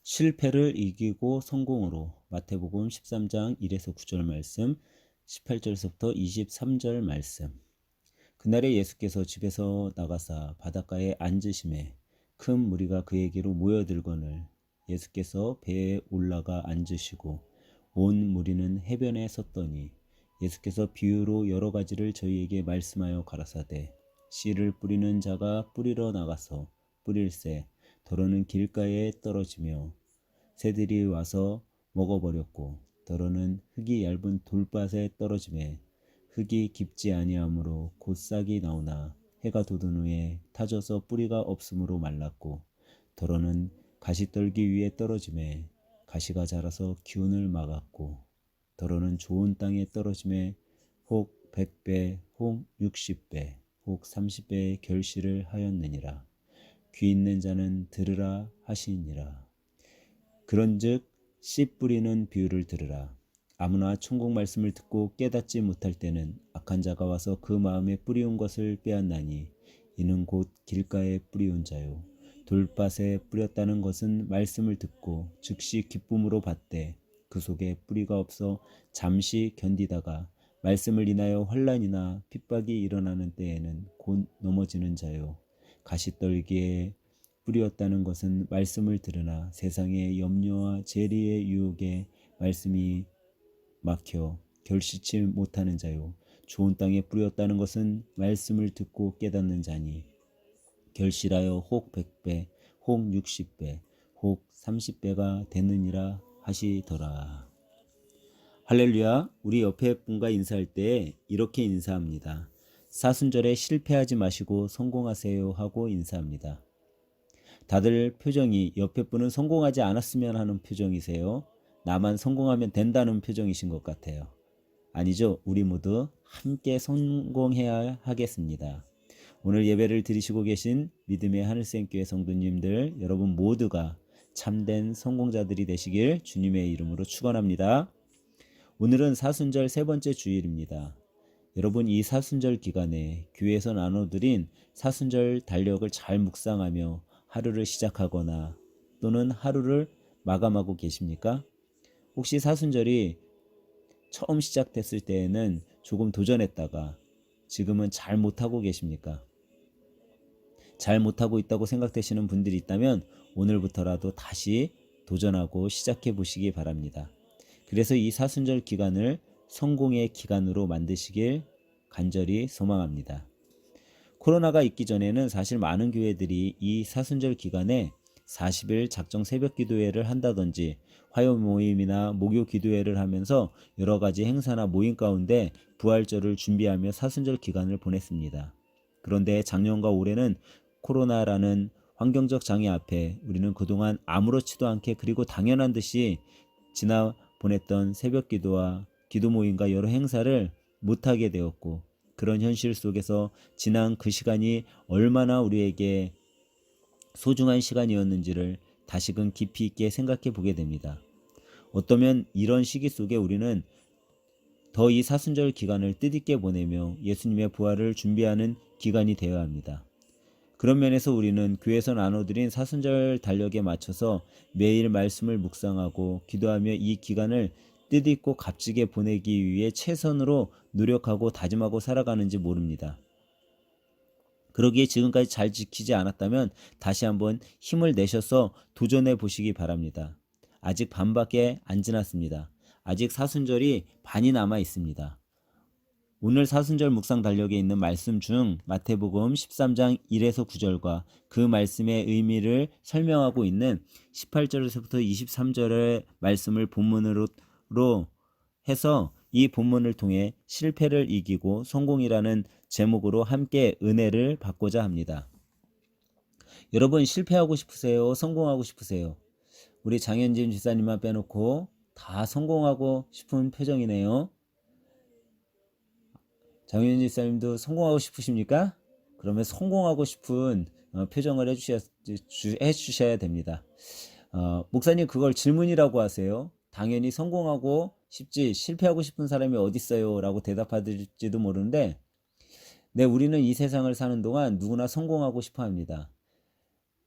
실패를 이기고 성공으로. 마태복음 13장 1에서 9절 말씀, 18절에서부터 23절 말씀. 그날에 예수께서 집에서 나가사 바닷가에 앉으심에 큰 무리가 그에게로 모여들거늘 예수께서 배에 올라가 앉으시고 온 무리는 해변에 섰더니 예수께서 비유로 여러 가지를 저희에게 말씀하여 가라사대, 씨를 뿌리는 자가 뿌리러 나가서 뿌릴새 더러는 길가에 떨어지며 새들이 와서 먹어버렸고, 더러는 흙이 얇은 돌밭에 떨어지매 흙이 깊지 아니하므로 곧 싹이 나오나 해가 돋은 후에 타져서 뿌리가 없으므로 말랐고, 더러는 가시떨기 위에 떨어지매 가시가 자라서 기운을 막았고, 더러는 좋은 땅에 떨어지매 혹 100배, 혹 60배, 혹 30배의 결실을 하였느니라. 귀 있는 자는 들으라 하시니라. 그런즉 씨 뿌리는 비유를 들으라. 아무나 천국 말씀을 듣고 깨닫지 못할 때는 악한 자가 와서 그 마음에 뿌리운 것을 빼앗나니, 이는 곧 길가에 뿌리운 자요 돌밭에 뿌렸다는 것은 말씀을 듣고 즉시 기쁨으로 받되 그 속에 뿌리가 없어 잠시 견디다가 말씀을 인하여 환난이나 핍박이 일어나는 때에는 곧 넘어지는 자요 가시떨기에 뿌리었다는 것은 말씀을 들으나 세상의 염려와 재리의 유혹에 말씀이 막혀 결실치 못하는 자요 좋은 땅에 뿌렸다는 것은 말씀을 듣고 깨닫는 자니 결실하여 혹 100배, 혹 60배, 혹 30배가 되느니라 하시더라. 할렐루야. 우리 옆에 분과 인사할 때 이렇게 인사합니다. 사순절에 실패하지 마시고 성공하세요 하고 인사합니다. 다들 표정이 옆에 분은 성공하지 않았으면 하는 표정이세요? 나만 성공하면 된다는 표정이신 것 같아요. 아니죠. 우리 모두 함께 성공해야 하겠습니다. 오늘 예배를 드리시고 계신 믿음의 하늘샘교회 성도님들, 여러분 모두가 참된 성공자들이 되시길 주님의 이름으로 축원합니다. 오늘은 사순절 세 번째 주일입니다. 여러분, 이 사순절 기간에 교회에서 나눠드린 사순절 달력을 잘 묵상하며 하루를 시작하거나 또는 하루를 마감하고 계십니까? 혹시 사순절이 처음 시작됐을 때에는 조금 도전했다가 지금은 잘 못하고 계십니까? 잘 못하고 있다고 생각되시는 분들이 있다면 오늘부터라도 다시 도전하고 시작해 보시기 바랍니다. 그래서 이 사순절 기간을 성공의 기간으로 만드시길 간절히 소망합니다. 코로나가 있기 전에는 사실 많은 교회들이 이 사순절 기간에 40일 작정 새벽 기도회를 한다든지 화요 모임이나 목요 기도회를 하면서 여러 가지 행사나 모임 가운데 부활절을 준비하며 사순절 기간을 보냈습니다. 그런데 작년과 올해는 코로나라는 환경적 장애 앞에 우리는 그동안 아무렇지도 않게 그리고 당연한 듯이 지나 보냈던 새벽 기도와 기도 모임과 여러 행사를 못하게 되었고, 그런 현실 속에서 지난 그 시간이 얼마나 우리에게 소중한 시간이었는지를 다시금 깊이 있게 생각해 보게 됩니다. 어쩌면 이런 시기 속에 우리는 더 이 사순절 기간을 뜻있게 보내며 예수님의 부활을 준비하는 기간이 되어야 합니다. 그런 면에서 우리는 교회에서 나눠드린 사순절 달력에 맞춰서 매일 말씀을 묵상하고 기도하며 이 기간을 뜻있고 값지게 보내기 위해 최선으로 노력하고 다짐하고 살아가는지 모릅니다. 그러기에 지금까지 잘 지키지 않았다면 다시 한번 힘을 내셔서 도전해 보시기 바랍니다. 아직 반밖에 안 지났습니다. 아직 사순절이 반이 남아 있습니다. 오늘 사순절 묵상 달력에 있는 말씀 중 마태복음 13장 1에서 9절과 그 말씀의 의미를 설명하고 있는 18절에서부터 23절의 말씀을 본문으로 해서 이 본문을 통해 실패를 이기고 성공이라는 제목으로 함께 은혜를 받고자 합니다. 여러분, 실패하고 싶으세요? 성공하고 싶으세요? 우리 장현진 집사님만 빼놓고 다 성공하고 싶은 표정이네요. 장현진 집사님도 성공하고 싶으십니까? 그러면 성공하고 싶은 표정을 해주셔야 됩니다. 목사님, 그걸 질문이라고 하세요. 당연히 성공하고 싶지 실패하고 싶은 사람이 어디 있어요? 라고 대답하실지도 모르는데, 네, 우리는 이 세상을 사는 동안 누구나 성공하고 싶어 합니다.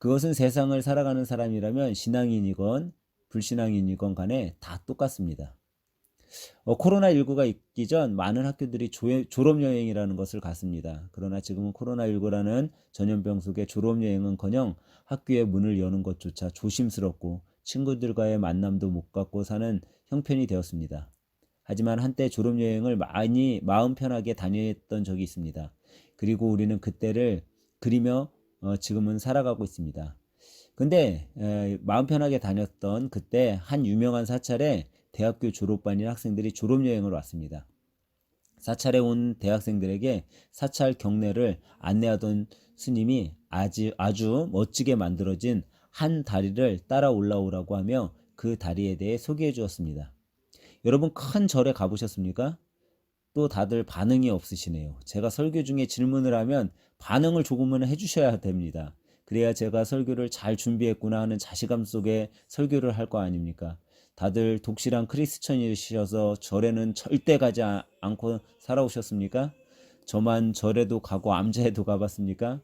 그것은 세상을 살아가는 사람이라면 신앙인이건 불신앙인이건 간에 다 똑같습니다. 코로나19가 있기 전 많은 학교들이 졸업여행이라는 것을 갔습니다. 그러나 지금은 코로나19라는 전염병 속에 졸업여행은커녕 학교의 문을 여는 것조차 조심스럽고 친구들과의 만남도 못 갖고 사는 형편이 되었습니다. 하지만 한때 졸업여행을 많이 마음 편하게 다녔던 적이 있습니다. 그리고 우리는 그때를 그리며 지금은 살아가고 있습니다. 근데 마음 편하게 다녔던 그때 한 유명한 사찰에 대학교 졸업반인 학생들이 졸업여행을 왔습니다. 사찰에 온 대학생들에게 사찰 경내를 안내하던 스님이 아주 멋지게 만들어진 한 다리를 따라 올라오라고 하며 그 다리에 대해 소개해 주었습니다. 여러분 큰 절에 가보셨습니까? 또 다들 반응이 없으시네요. 제가 설교 중에 질문을 하면 반응을 조금은 해주셔야 됩니다. 그래야 제가 설교를 잘 준비했구나 하는 자신감 속에 설교를 할 거 아닙니까? 다들 독실한 크리스천이셔서 절에는 절대 가지 않고 살아오셨습니까? 저만 절에도 가고 암자에도 가봤습니까?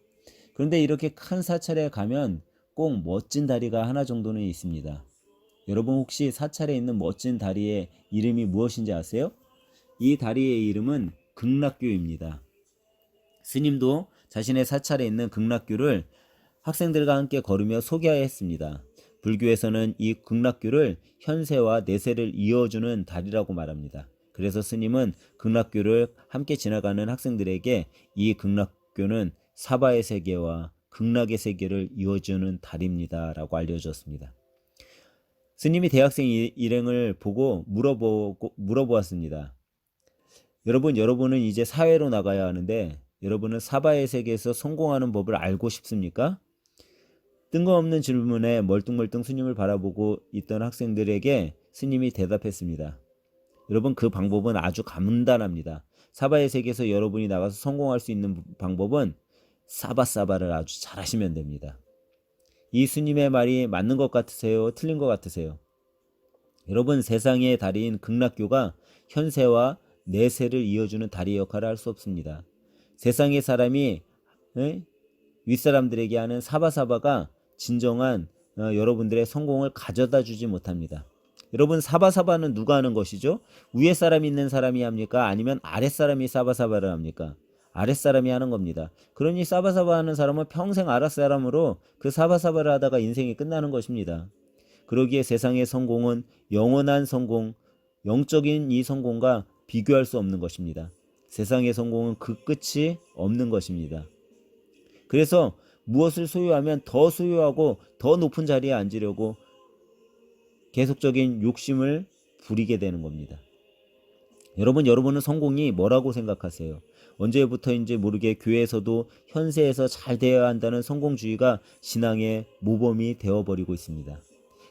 그런데 이렇게 큰 사찰에 가면 꼭 멋진 다리가 하나 정도는 있습니다. 여러분 혹시 사찰에 있는 멋진 다리의 이름이 무엇인지 아세요? 이 다리의 이름은 극락교입니다. 스님도 자신의 사찰에 있는 극락교를 학생들과 함께 걸으며 소개했습니다. 불교에서는 이 극락교를 현세와 내세를 이어주는 다리라고 말합니다. 그래서 스님은 극락교를 함께 지나가는 학생들에게 이 극락교는 사바의 세계와 극락의 세계를 이어주는 다리입니다 라고 알려줬습니다. 스님이 대학생 일행을 보고 물어보았습니다. 여러분은 이제 사회로 나가야 하는데 여러분은 사바의 세계에서 성공하는 법을 알고 싶습니까? 뜬금없는 질문에 멀뚱멀뚱 스님을 바라보고 있던 학생들에게 스님이 대답했습니다. 여러분 그 방법은 아주 간단합니다. 사바의 세계에서 여러분이 나가서 성공할 수 있는 방법은 사바를 아주 잘하시면 됩니다. 이 스님의 말이 맞는 것 같으세요? 틀린 것 같으세요? 여러분 세상의 다리인 극락교가 현세와 내세를 이어주는 다리 역할을 할 수 없습니다. 세상의 사람이 윗사람들에게 하는 사바가 진정한 여러분들의 성공을 가져다 주지 못합니다. 여러분 사바는 누가 하는 것이죠? 위에 사람이 있는 사람이 합니까? 아니면 아랫사람이 사바를 합니까? 아랫사람이 하는 겁니다. 그러니 사바사바 하는 사람은 평생 아랫사람으로 그 사바를 하다가 인생이 끝나는 것입니다. 그러기에 세상의 성공은 영원한 성공, 영적인 이 성공과 비교할 수 없는 것입니다. 세상의 성공은 그 끝이 없는 것입니다. 그래서 무엇을 소유하면 더 소유하고 더 높은 자리에 앉으려고 계속적인 욕심을 부리게 되는 겁니다. 여러분은 성공이 뭐라고 생각하세요? 언제부터인지 모르게 교회에서도 현세에서 잘 되어야 한다는 성공주의가 신앙의 모범이 되어버리고 있습니다.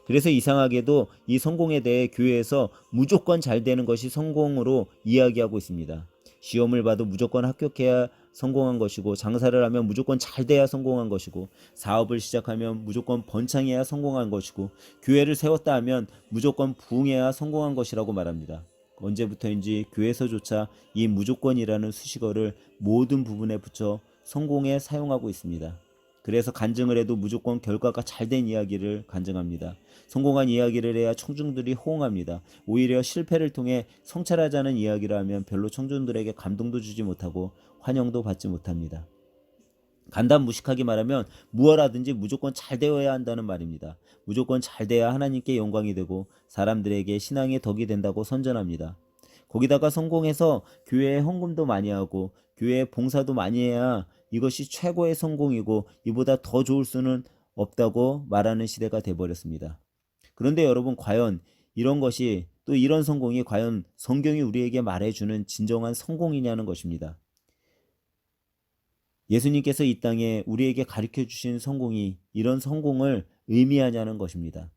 그래서 이상하게도 이 성공에 대해 교회에서 무조건 잘 되는 것이 성공으로 이야기하고 있습니다. 시험을 봐도 무조건 합격해야 성공한 것이고, 장사를 하면 무조건 잘 돼야 성공한 것이고, 사업을 시작하면 무조건 번창해야 성공한 것이고, 교회를 세웠다 하면 무조건 부흥해야 성공한 것이라고 말합니다. 언제부터인지 교회에서조차 이 무조건이라는 수식어를 모든 부분에 붙여 성공에 사용하고 있습니다. 그래서 간증을 해도 무조건 결과가 잘된 이야기를 간증합니다. 성공한 이야기를 해야 청중들이 호응합니다. 오히려 실패를 통해 성찰하자는 이야기를 하면 별로 청중들에게 감동도 주지 못하고 환영도 받지 못합니다. 간단무식하게 말하면 무엇하든지 무조건 잘 되어야 한다는 말입니다. 무조건 잘 돼야 하나님께 영광이 되고 사람들에게 신앙의 덕이 된다고 선전합니다. 거기다가 성공해서 교회에 헌금도 많이 하고 교회에 봉사도 많이 해야 이것이 최고의 성공이고 이보다 더 좋을 수는 없다고 말하는 시대가 돼버렸습니다. 그런데 여러분 과연 이런 것이 또 이런 성공이 과연 성경이 우리에게 말해주는 진정한 성공이냐는 것입니다. 예수님께서 이 땅에 우리에게 가르쳐 주신 성공이 이런 성공을 의미하냐는 것입니다.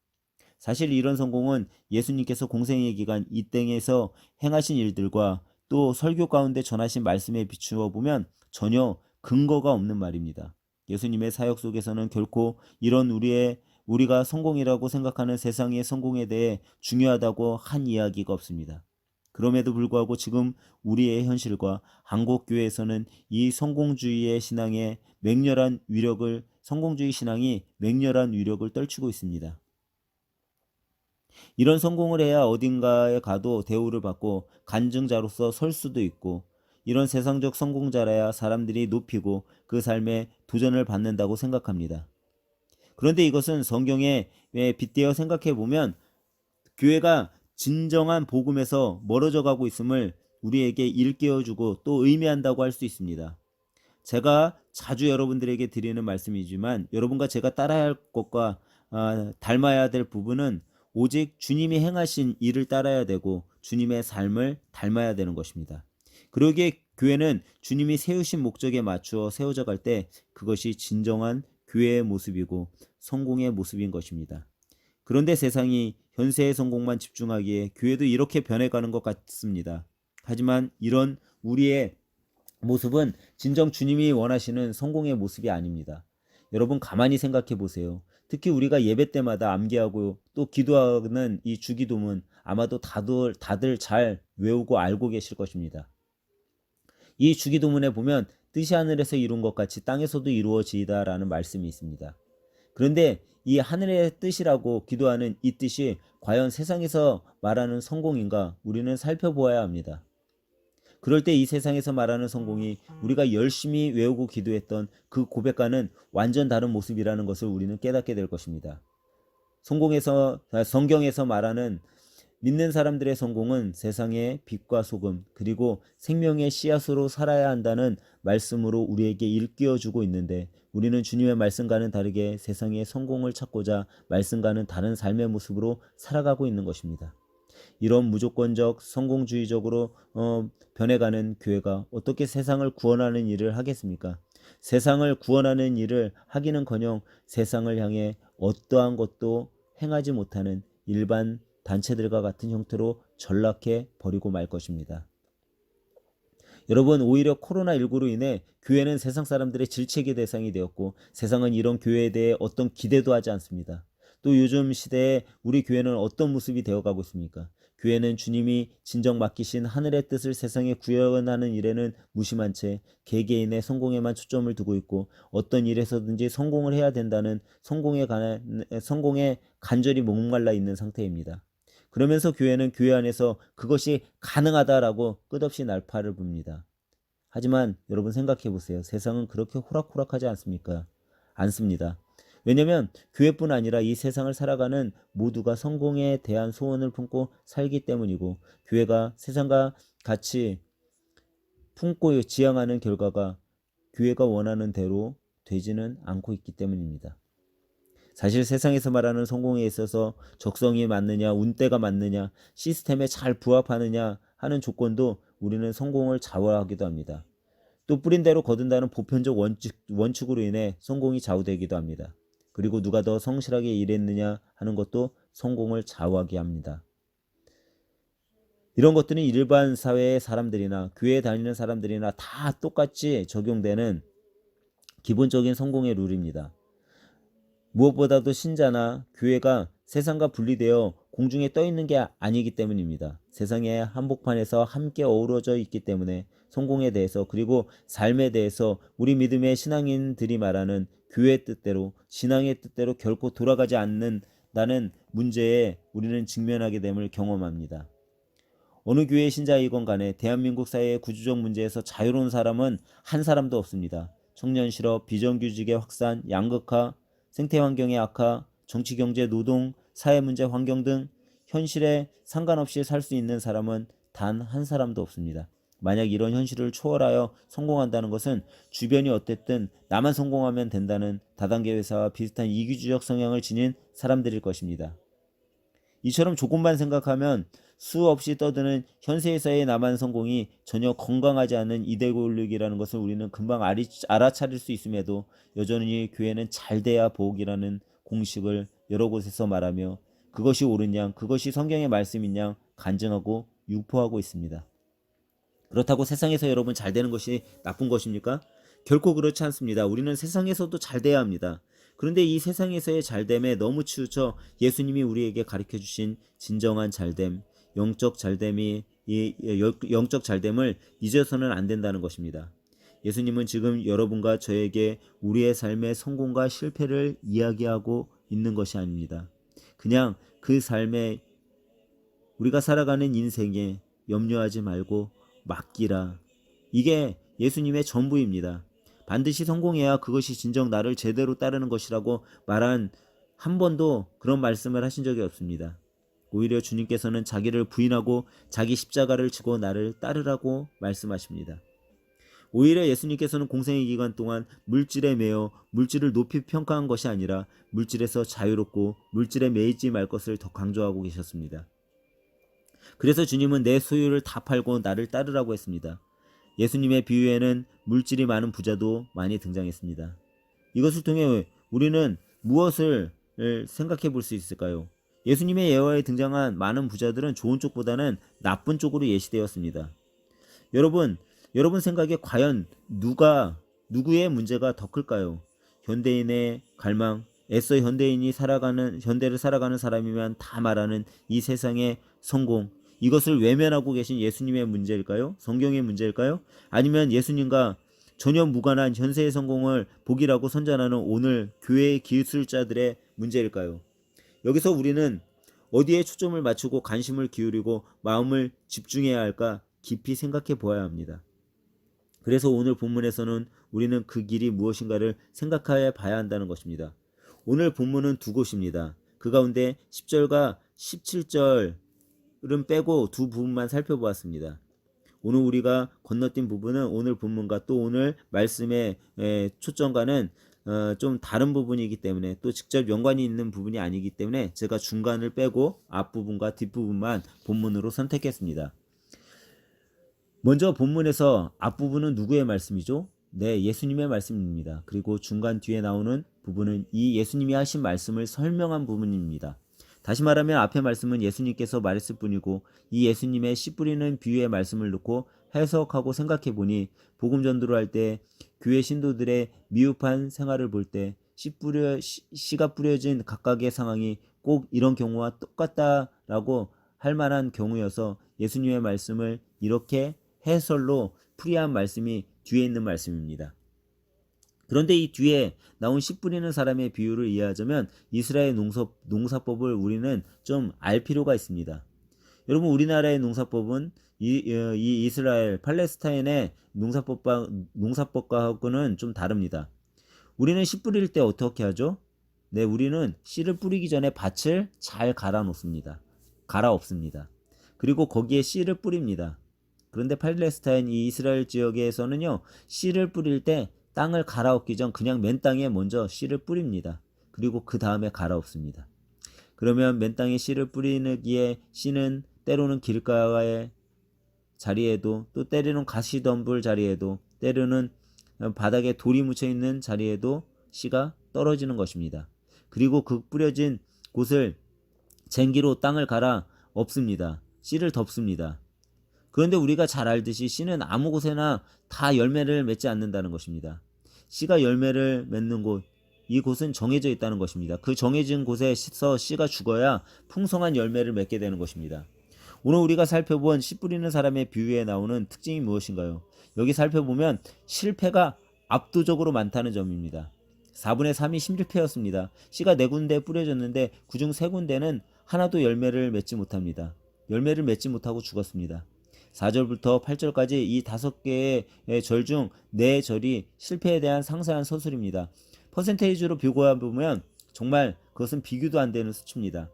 사실 이런 성공은 예수님께서 공생의 기간 이 땅에서 행하신 일들과 또 설교 가운데 전하신 말씀에 비추어 보면 전혀 근거가 없는 말입니다. 예수님의 사역 속에서는 결코 이런 우리가 성공이라고 생각하는 세상의 성공에 대해 중요하다고 한 이야기가 없습니다. 그럼에도 불구하고 지금 우리의 현실과 한국교회에서는 이 성공주의의 신앙에 맹렬한 위력을 성공주의 신앙이 맹렬한 위력을 떨치고 있습니다. 이런 성공을 해야 어딘가에 가도 대우를 받고 간증자로서 설 수도 있고, 이런 세상적 성공자라야 사람들이 높이고 그 삶에 도전을 받는다고 생각합니다. 그런데 이것은 성경에 빗대어 생각해 보면 교회가 진정한 복음에서 멀어져 가고 있음을 우리에게 일깨워주고 또 의미한다고 할 수 있습니다. 제가 자주 여러분들에게 드리는 말씀이지만, 여러분과 제가 따라야 할 것과 닮아야 될 부분은 오직 주님이 행하신 일을 따라야 되고 주님의 삶을 닮아야 되는 것입니다. 그러기에 교회는 주님이 세우신 목적에 맞추어 세워져 갈 때 그것이 진정한 교회의 모습이고 성공의 모습인 것입니다. 그런데 세상이 현세의 성공만 집중하기에 교회도 이렇게 변해가는 것 같습니다. 하지만 이런 우리의 모습은 진정 주님이 원하시는 성공의 모습이 아닙니다. 여러분 가만히 생각해 보세요. 특히 우리가 예배 때마다 암기하고 또 기도하는 이 주기도문 아마도 다들 잘 외우고 알고 계실 것입니다. 이 주기도문에 보면 뜻이 하늘에서 이룬 것 같이 땅에서도 이루어지이다라는 말씀이 있습니다. 그런데 이 하늘의 뜻이라고 기도하는 이 뜻이 과연 세상에서 말하는 성공인가 우리는 살펴보아야 합니다. 그럴 때 이 세상에서 말하는 성공이 우리가 열심히 외우고 기도했던 그 고백과는 완전 다른 모습이라는 것을 우리는 깨닫게 될 것입니다. 성경에서 말하는 믿는 사람들의 성공은 세상의 빛과 소금 그리고 생명의 씨앗으로 살아야 한다는 말씀으로 우리에게 일깨워주고 있는데, 우리는 주님의 말씀과는 다르게 세상의 성공을 찾고자 말씀과는 다른 삶의 모습으로 살아가고 있는 것입니다. 이런 무조건적 성공주의적으로 변해가는 교회가 어떻게 세상을 구원하는 일을 하겠습니까? 세상을 구원하는 일을 하기는커녕 세상을 향해 어떠한 것도 행하지 못하는 일반 단체들과 같은 형태로 전락해 버리고 말 것입니다. 여러분, 오히려 코로나19로 인해 교회는 세상 사람들의 질책의 대상이 되었고 세상은 이런 교회에 대해 어떤 기대도 하지 않습니다. 또 요즘 시대에 우리 교회는 어떤 모습이 되어가고 있습니까? 교회는 주님이 진정 맡기신 하늘의 뜻을 세상에 구현하는 일에는 무심한 채 개개인의 성공에만 초점을 두고 있고, 어떤 일에서든지 성공을 해야 된다는 성공에 간절히 목말라 있는 상태입니다. 그러면서 교회는 교회 안에서 그것이 가능하다라고 끝없이 날파를 붑니다. 하지만 여러분 생각해 보세요. 세상은 그렇게 호락호락하지 않습니까? 않습니다. 왜냐하면 교회뿐 아니라 이 세상을 살아가는 모두가 성공에 대한 소원을 품고 살기 때문이고, 교회가 세상과 같이 품고 지향하는 결과가 교회가 원하는 대로 되지는 않고 있기 때문입니다. 사실 세상에서 말하는 성공에 있어서 적성이 맞느냐, 운때가 맞느냐, 시스템에 잘 부합하느냐 하는 조건도 우리는 성공을 좌우하기도 합니다. 또 뿌린 대로 거둔다는 보편적 원칙으로 인해 성공이 좌우되기도 합니다. 그리고 누가 더 성실하게 일했느냐 하는 것도 성공을 좌우하게 합니다. 이런 것들은 일반 사회의 사람들이나 교회에 다니는 사람들이나 다 똑같이 적용되는 기본적인 성공의 룰입니다. 무엇보다도 신자나 교회가 세상과 분리되어 공중에 떠 있는 게 아니기 때문입니다. 세상의 한복판에서 함께 어우러져 있기 때문에 성공에 대해서, 그리고 삶에 대해서 우리 믿음의 신앙인들이 말하는 교회의 뜻대로, 신앙의 뜻대로 결코 돌아가지 않는다는 문제에 우리는 직면하게 됨을 경험합니다. 어느 교회의 신자이건 간에 대한민국 사회의 구조적 문제에서 자유로운 사람은 한 사람도 없습니다. 청년 실업, 비정규직의 확산, 양극화, 생태환경의 악화, 정치, 경제, 노동, 사회문제, 환경 등 현실에 상관없이 살 수 있는 사람은 단 한 사람도 없습니다. 만약 이런 현실을 초월하여 성공한다는 것은 주변이 어땠든 나만 성공하면 된다는 다단계 회사와 비슷한 이기주의적 성향을 지닌 사람들일 것입니다. 이처럼 조금만 생각하면 수없이 떠드는 현세에서의 나만 성공이 전혀 건강하지 않은 이데올로기라는 것을 우리는 금방 알아차릴 수 있음에도 여전히 교회는 잘돼야 복이라는 공식을 여러 곳에서 말하며 그것이 옳은 양, 그것이 성경의 말씀인 양 간증하고 유포하고 있습니다. 그렇다고 세상에서 여러분 잘 되는 것이 나쁜 것입니까? 결코 그렇지 않습니다. 우리는 세상에서도 잘 돼야 합니다. 그런데 이 세상에서의 잘됨에 너무 치우쳐 예수님이 우리에게 가르쳐주신 진정한 잘됨, 영적 잘됨을 잊어서는 안 된다는 것입니다. 예수님은 지금 여러분과 저에게 우리의 삶의 성공과 실패를 이야기하고 있는 것이 아닙니다. 그냥 그 삶에 우리가 살아가는 인생에 염려하지 말고 맡기라. 이게 예수님의 전부입니다. 반드시 성공해야 그것이 진정 나를 제대로 따르는 것이라고 말한 한 번도 그런 말씀을 하신 적이 없습니다. 오히려 주님께서는 자기를 부인하고 자기 십자가를 지고 나를 따르라고 말씀하십니다. 오히려 예수님께서는 공생의 기간 동안 물질에 매여 물질을 높이 평가한 것이 아니라 물질에서 자유롭고 물질에 매이지 말 것을 더 강조하고 계셨습니다. 그래서 주님은 내 소유를 다 팔고 나를 따르라고 했습니다. 예수님의 비유에는 물질이 많은 부자도 많이 등장했습니다. 이것을 통해 우리는 무엇을 생각해 볼 수 있을까요? 예수님의 예화에 등장한 많은 부자들은 좋은 쪽보다는 나쁜 쪽으로 예시되었습니다. 여러분 생각에 과연 누구의 문제가 더 클까요? 현대인의 갈망, 애써 현대를 살아가는 사람이면 다 말하는 이 세상의 성공, 이것을 외면하고 계신 예수님의 문제일까요? 성경의 문제일까요? 아니면 예수님과 전혀 무관한 현세의 성공을 복이라고 선전하는 오늘 교회의 기술자들의 문제일까요? 여기서 우리는 어디에 초점을 맞추고 관심을 기울이고 마음을 집중해야 할까 깊이 생각해 보아야 합니다. 그래서 오늘 본문에서는 우리는 그 길이 무엇인가를 생각해 봐야 한다는 것입니다. 오늘 본문은 두 곳입니다. 그 가운데 10절과 17절은 빼고 두 부분만 살펴보았습니다. 오늘 우리가 건너뛴 부분은 오늘 본문과 또 오늘 말씀의 초점과는 좀 다른 부분이기 때문에 또 직접 연관이 있는 부분이 아니기 때문에 제가 중간을 빼고 앞부분과 뒷부분만 본문으로 선택했습니다. 먼저 본문에서 앞부분은 누구의 말씀이죠? 네, 예수님의 말씀입니다. 그리고 중간 뒤에 나오는 부분은 이 예수님이 하신 말씀을 설명한 부분입니다. 다시 말하면 앞의 말씀은 예수님께서 말했을 뿐이고 이 예수님의 씨 뿌리는 비유의 말씀을 놓고 해석하고 생각해 보니 복음 전도를 할 때 교회 신도들의 미흡한 생활을 볼 때 씨가 뿌려진 각각의 상황이 꼭 이런 경우와 똑같다라고 할 만한 경우여서 예수님의 말씀을 이렇게 해설로 풀이한 말씀이 뒤에 있는 말씀입니다. 그런데 이 뒤에 나온 씨 뿌리는 사람의 비유를 이해하자면 이스라엘 농사법을 우리는 좀 알 필요가 있습니다. 여러분 우리나라의 농사법은 이 이스라엘 팔레스타인의 농사법과는 좀 다릅니다. 우리는 씨 뿌릴 때 어떻게 하죠? 네, 우리는 씨를 뿌리기 전에 밭을 잘 갈아 엎습니다. 그리고 거기에 씨를 뿌립니다. 그런데 팔레스타인 이 이스라엘 지역에서는요, 씨를 뿌릴 때 땅을 갈아엎기 전 그냥 맨 땅에 먼저 씨를 뿌립니다. 그리고 그 다음에 갈아엎습니다. 그러면 맨 땅에 씨를 뿌리기에 씨는 때로는 길가의 자리에도 또 때로는 가시덤불 자리에도 때로는 바닥에 돌이 묻혀있는 자리에도 씨가 떨어지는 것입니다. 그리고 그 뿌려진 곳을 쟁기로 땅을 갈아 엎습니다. 씨를 덮습니다. 그런데 우리가 잘 알듯이 씨는 아무 곳에나 다 열매를 맺지 않는다는 것입니다. 씨가 열매를 맺는 곳, 이곳은 정해져 있다는 것입니다. 그 정해진 곳에서 씨가 죽어야 풍성한 열매를 맺게 되는 것입니다. 오늘 우리가 살펴본 씨 뿌리는 사람의 비유에 나오는 특징이 무엇인가요? 여기 살펴보면 실패가 압도적으로 많다는 점입니다. 4분의 3이 실패였습니다. 씨가 4군데 뿌려졌는데 그중 3군데는 하나도 열매를 맺지 못합니다. 열매를 맺지 못하고 죽었습니다. 4절부터 8절까지 이 5개의 절 중 4절이 실패에 대한 상세한 서술입니다. 퍼센테이지로 비교해보면 정말 그것은 비교도 안 되는 수치입니다.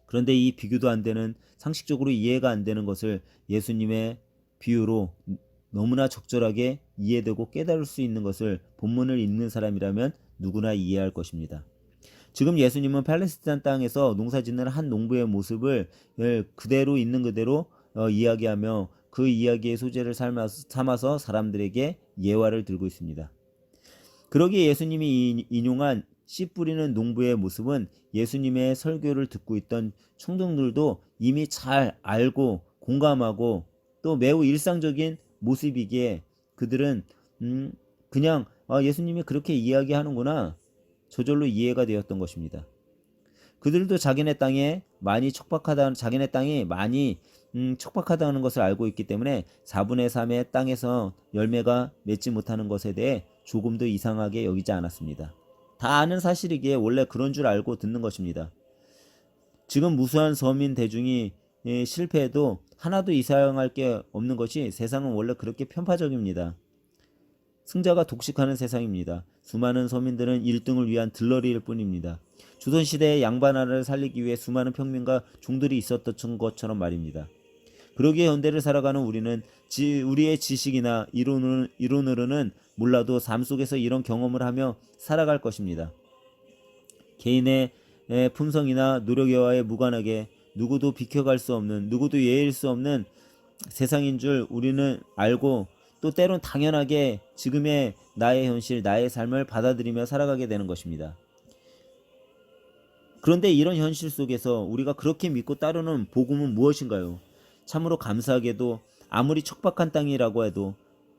그런데 이 비교도 안 되는, 상식적으로 이해가 안 되는 것을 예수님의 비유로 너무나 적절하게 이해되고 깨달을 수 있는 것을 본문을 읽는 사람이라면 누구나 이해할 것입니다. 지금 예수님은 팔레스타인 땅에서 농사짓는 한 농부의 모습을 그대로 있는 그대로 이야기하며 그 이야기의 소재를 삼아서 사람들에게 예화를 들고 있습니다. 그러기에 예수님이 인용한 씨 뿌리는 농부의 모습은 예수님의 설교를 듣고 있던 청중들도 이미 잘 알고 공감하고 또 매우 일상적인 모습이기에 그들은 그냥 예수님이 그렇게 이야기하는구나, 저절로 이해가 되었던 것입니다. 그들도 자기네 땅에 많이 척박하다는, 자기네 땅이 많이 척박하다는 것을 알고 있기 때문에 4분의 3의 땅에서 열매가 맺지 못하는 것에 대해 조금도 이상하게 여기지 않았습니다. 다 아는 사실이기에 원래 그런 줄 알고 듣는 것입니다. 지금 무수한 서민 대중이 실패해도 하나도 이상할 게 없는 것이 세상은 원래 그렇게 편파적입니다. 승자가 독식하는 세상입니다. 수많은 서민들은 1등을 위한 들러리일 뿐입니다. 조선시대의 양반나라를 살리기 위해 수많은 평민과 종들이 있었던 것처럼 말입니다. 그러기에 현대를 살아가는 우리는 우리의 지식이나 이론으로는 몰라도 삶 속에서 이런 경험을 하며 살아갈 것입니다. 개인의 품성이나 노력에와에 무관하게 누구도 비켜갈 수 없는, 누구도 예일 수 없는 세상인 줄 우리는 알고 또 때론 당연하게 지금의 나의 현실, 나의 삶을 받아들이며 살아가게 되는 것입니다. 그런데 이런 현실 속에서 우리가 그렇게 믿고 따르는 복음은 무엇인가요? 참으로 감사하게도 아무리 척박한 땅이라고 해도,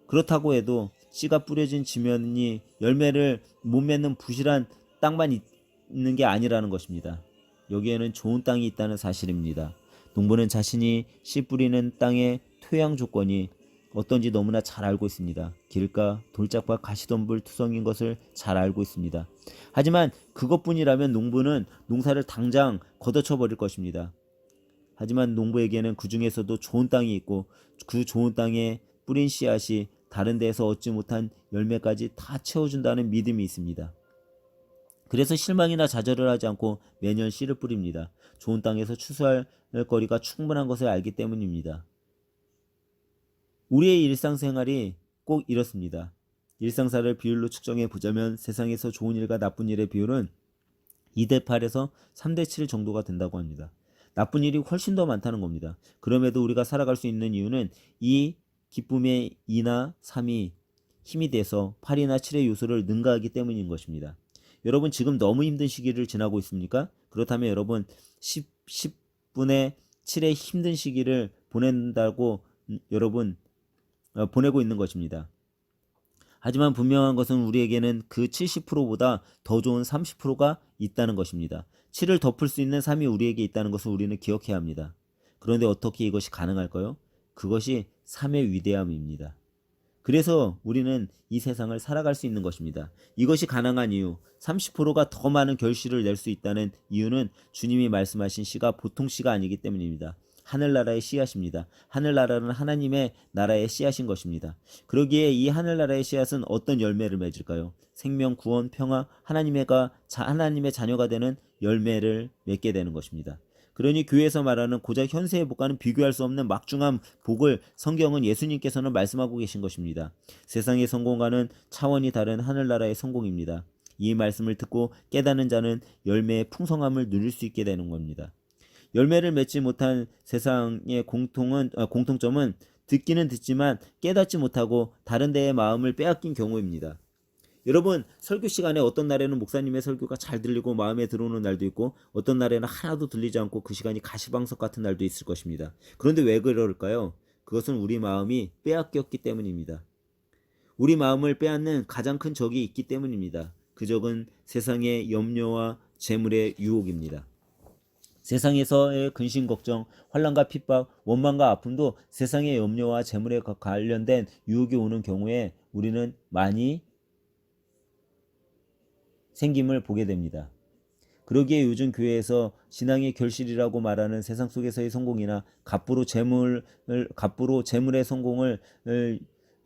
그렇다고 해도 씨가 뿌려진 지면이 열매를 못 맺는 부실한 땅만 있는 게 아니라는 것입니다. 여기에는 좋은 땅이 있다는 사실입니다. 농부는 자신이 씨 뿌리는 땅의 토양 조건이 어떤지 너무나 잘 알고 있습니다. 길가, 돌짝밭, 가시덤불 투성인 것을 잘 알고 있습니다. 하지만 그것뿐이라면 농부는 농사를 당장 걷어쳐 버릴 것입니다. 하지만 농부에게는 그 중에서도 좋은 땅이 있고 그 좋은 땅에 뿌린 씨앗이 다른 데에서 얻지 못한 열매까지 다 채워준다는 믿음이 있습니다. 그래서 실망이나 좌절을 하지 않고 매년 씨를 뿌립니다. 좋은 땅에서 추수할 거리가 충분한 것을 알기 때문입니다. 우리의 일상생활이 꼭 이렇습니다. 일상사를 비율로 측정해 보자면 세상에서 좋은 일과 나쁜 일의 비율은 2대8에서 3대7 정도가 된다고 합니다. 나쁜 일이 훨씬 더 많다는 겁니다. 그럼에도 우리가 살아갈 수 있는 이유는 이 기쁨의 2나 3이 힘이 돼서 8이나 7의 요소를 능가하기 때문인 것입니다. 여러분 지금 너무 힘든 시기를 지나고 있습니까? 그렇다면 여러분 10분의 7의 힘든 시기를 보낸다고 여러분 보내고 있는 것입니다. 하지만 분명한 것은 우리에게는 그 70%보다 더 좋은 30%가 있다는 것입니다. 7을 덮을 수 있는 3이 우리에게 있다는 것을 우리는 기억해야 합니다. 그런데 어떻게 이것이 가능할까요? 그것이 3의 위대함입니다. 그래서 우리는 이 세상을 살아갈 수 있는 것입니다. 이것이 가능한 이유, 30%가 더 많은 결실을 낼 수 있다는 이유는 주님이 말씀하신 씨가 보통 씨가 아니기 때문입니다. 하늘나라의 씨앗입니다. 하늘나라는 하나님의 나라의 씨앗인 것입니다. 그러기에 이 하늘나라의 씨앗은 어떤 열매를 맺을까요? 생명, 구원, 평화, 하나님의 자녀가 되는 열매를 맺게 되는 것입니다. 그러니 교회에서 말하는 고작 현세의 복과는 비교할 수 없는 막중한 복을 성경은 예수님께서는 말씀하고 계신 것입니다. 세상의 성공과는 차원이 다른 하늘나라의 성공입니다. 이 말씀을 듣고 깨닫는 자는 열매의 풍성함을 누릴 수 있게 되는 겁니다. 열매를 맺지 못한 세상의 공통점은 듣기는 듣지만 깨닫지 못하고 다른 데에 마음을 빼앗긴 경우입니다. 여러분 설교 시간에 어떤 날에는 목사님의 설교가 잘 들리고 마음에 들어오는 날도 있고 어떤 날에는 하나도 들리지 않고 그 시간이 가시방석 같은 날도 있을 것입니다. 그런데 왜 그럴까요? 그것은 우리 마음이 빼앗겼기 때문입니다. 우리 마음을 빼앗는 가장 큰 적이 있기 때문입니다. 그 적은 세상의 염려와 재물의 유혹입니다. 세상에서의 근심 걱정, 환난과 핍박, 원망과 아픔도 세상의 염려와 재물에 관련된 유혹이 오는 경우에 우리는 많이 생김을 보게 됩니다. 그러기에 요즘 교회에서 신앙의 결실이라고 말하는 세상 속에서의 성공이나 갑부로 재물의 성공을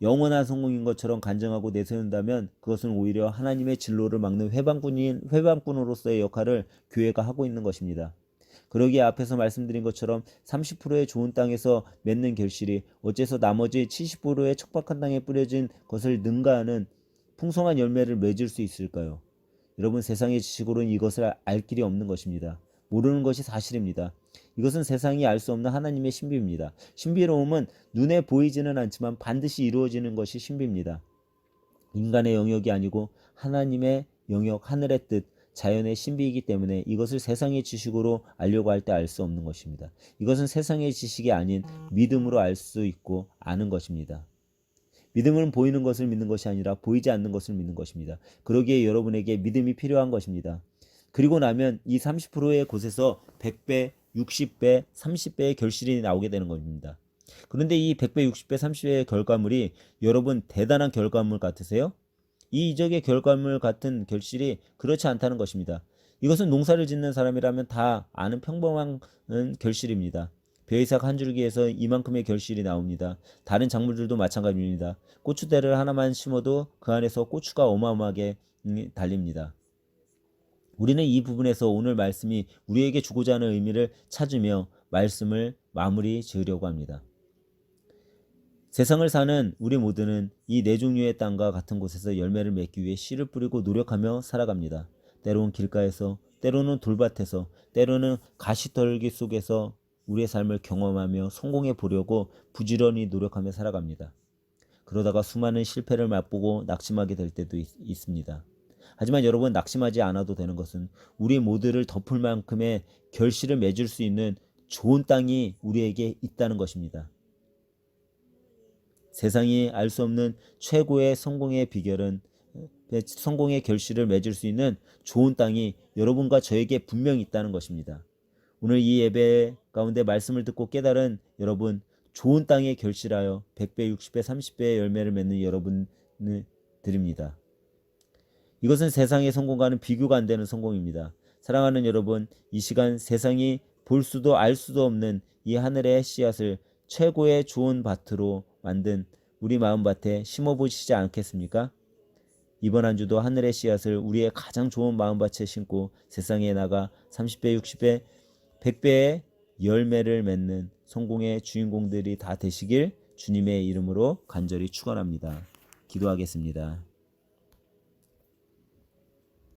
영원한 성공인 것처럼 간증하고 내세운다면 그것은 오히려 하나님의 진로를 막는 회방꾼으로서의 역할을 교회가 하고 있는 것입니다. 그러기에 앞에서 말씀드린 것처럼 30%의 좋은 땅에서 맺는 결실이 어째서 나머지 70%의 척박한 땅에 뿌려진 것을 능가하는 풍성한 열매를 맺을 수 있을까요? 여러분 세상의 지식으로는 이것을 알 길이 없는 것입니다. 모르는 것이 사실입니다. 이것은 세상이 알 수 없는 하나님의 신비입니다. 신비로움은 눈에 보이지는 않지만 반드시 이루어지는 것이 신비입니다. 인간의 영역이 아니고 하나님의 영역, 하늘의 뜻, 자연의 신비이기 때문에 이것을 세상의 지식으로 알려고 할 때 알 수 없는 것입니다. 이것은 세상의 지식이 아닌 믿음으로 알 수 있고 아는 것입니다. 믿음은 보이는 것을 믿는 것이 아니라 보이지 않는 것을 믿는 것입니다. 그러기에 여러분에게 믿음이 필요한 것입니다. 그리고 나면 이 30%의 곳에서 100배, 60배, 30배의 결실이 나오게 되는 겁니다. 그런데 이 100배, 60배, 30배의 결과물이 여러분 대단한 결과물 같으세요? 이 이적의 결과물 같은 결실이 그렇지 않다는 것입니다. 이것은 농사를 짓는 사람이라면 다 아는 평범한 결실입니다. 벼이삭 한 줄기에서 이만큼의 결실이 나옵니다. 다른 작물들도 마찬가지입니다. 고추대를 하나만 심어도 그 안에서 고추가 어마어마하게 달립니다. 우리는 이 부분에서 오늘 말씀이 우리에게 주고자 하는 의미를 찾으며 말씀을 마무리 지으려고 합니다. 세상을 사는 우리 모두는 이 네 종류의 땅과 같은 곳에서 열매를 맺기 위해 씨를 뿌리고 노력하며 살아갑니다. 때로는 길가에서, 때로는 돌밭에서, 때로는 가시떨기 속에서 우리의 삶을 경험하며 성공해 보려고 부지런히 노력하며 살아갑니다. 그러다가 수많은 실패를 맛보고 낙심하게 될 때도 있습니다. 하지만 여러분, 낙심하지 않아도 되는 것은 우리 모두를 덮을 만큼의 결실을 맺을 수 있는 좋은 땅이 우리에게 있다는 것입니다. 세상이 알 수 없는 최고의 성공의 비결은 성공의 결실을 맺을 수 있는 좋은 땅이 여러분과 저에게 분명히 있다는 것입니다. 오늘 이 예배 가운데 말씀을 듣고 깨달은 여러분, 좋은 땅에 결실하여 100배, 60배, 30배의 열매를 맺는 여러분을 드립니다. 이것은 세상의 성공과는 비교가 안 되는 성공입니다. 사랑하는 여러분, 이 시간 세상이 볼 수도 알 수도 없는 이 하늘의 씨앗을 최고의 좋은 밭으로 만든 우리 마음밭에 심어보시지 않겠습니까? 이번 한 주도 하늘의 씨앗을 우리의 가장 좋은 마음밭에 심고 세상에 나가 30배, 60배, 100배의 열매를 맺는 성공의 주인공들이 다 되시길 주님의 이름으로 간절히 축원합니다. 기도하겠습니다.